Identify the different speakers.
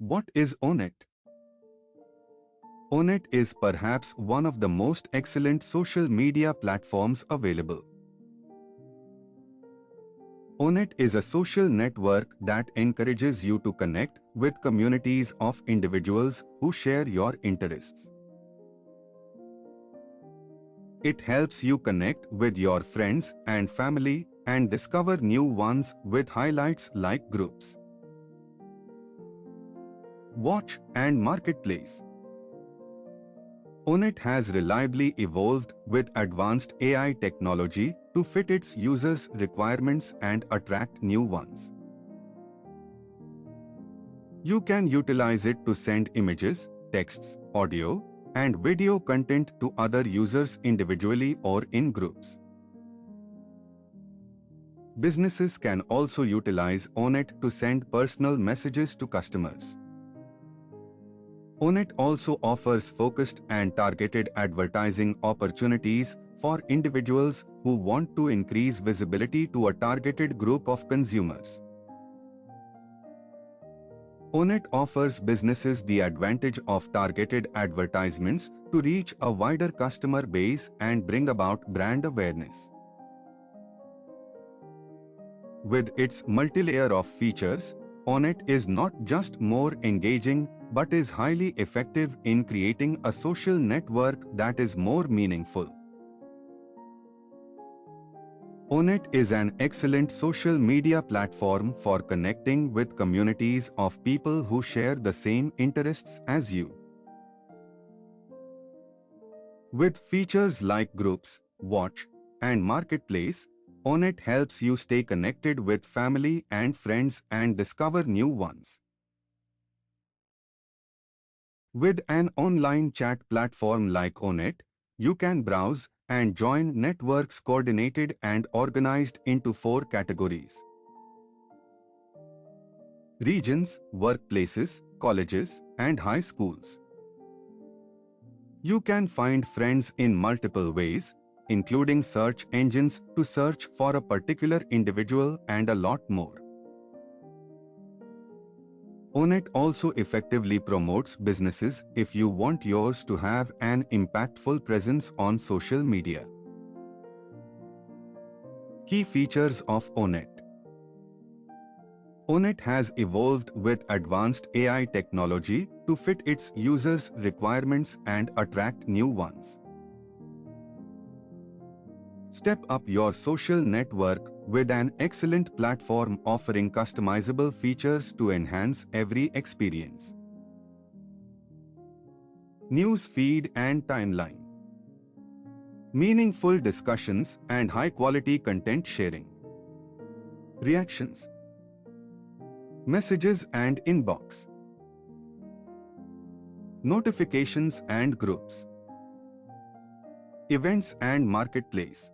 Speaker 1: What is ONET? ONET is perhaps one of the most excellent social media platforms available. ONET is a social network that encourages you to connect with communities of individuals who share your interests. It helps you connect with your friends and family and discover new ones with highlights like groups, watch, and marketplace. ONET has reliably evolved with advanced AI technology to fit its users' requirements and attract new ones. You can utilize it to send images, texts, audio, and video content to other users individually or in groups. Businesses can also utilize ONET to send personal messages to customers. ONET also offers focused and targeted advertising opportunities for individuals who want to increase visibility to a targeted group of consumers. ONET offers businesses the advantage of targeted advertisements to reach a wider customer base and bring about brand awareness. With its multi-layer of features, ONET is not just more engaging but is highly effective in creating a social network that is more meaningful. ONET is an excellent social media platform for connecting with communities of people who share the same interests as you. With features like groups, watch, and marketplace, ONET helps you stay connected with family and friends and discover new ones. With an online chat platform like ONET, you can browse and join networks coordinated and organized into 4 categories: regions, workplaces, colleges, and high schools. You can find friends in multiple ways, including search engines to search for a particular individual and a lot more. ONET also effectively promotes businesses if you want yours to have an impactful presence on social media. Key features of ONET. ONET has evolved with advanced AI technology to fit its users' requirements and attract new ones. Step up your social network with an excellent platform offering customizable features to enhance every experience. News feed and timeline. Meaningful discussions and high-quality content sharing. Reactions. Messages and inbox. Notifications and groups. Events and marketplace.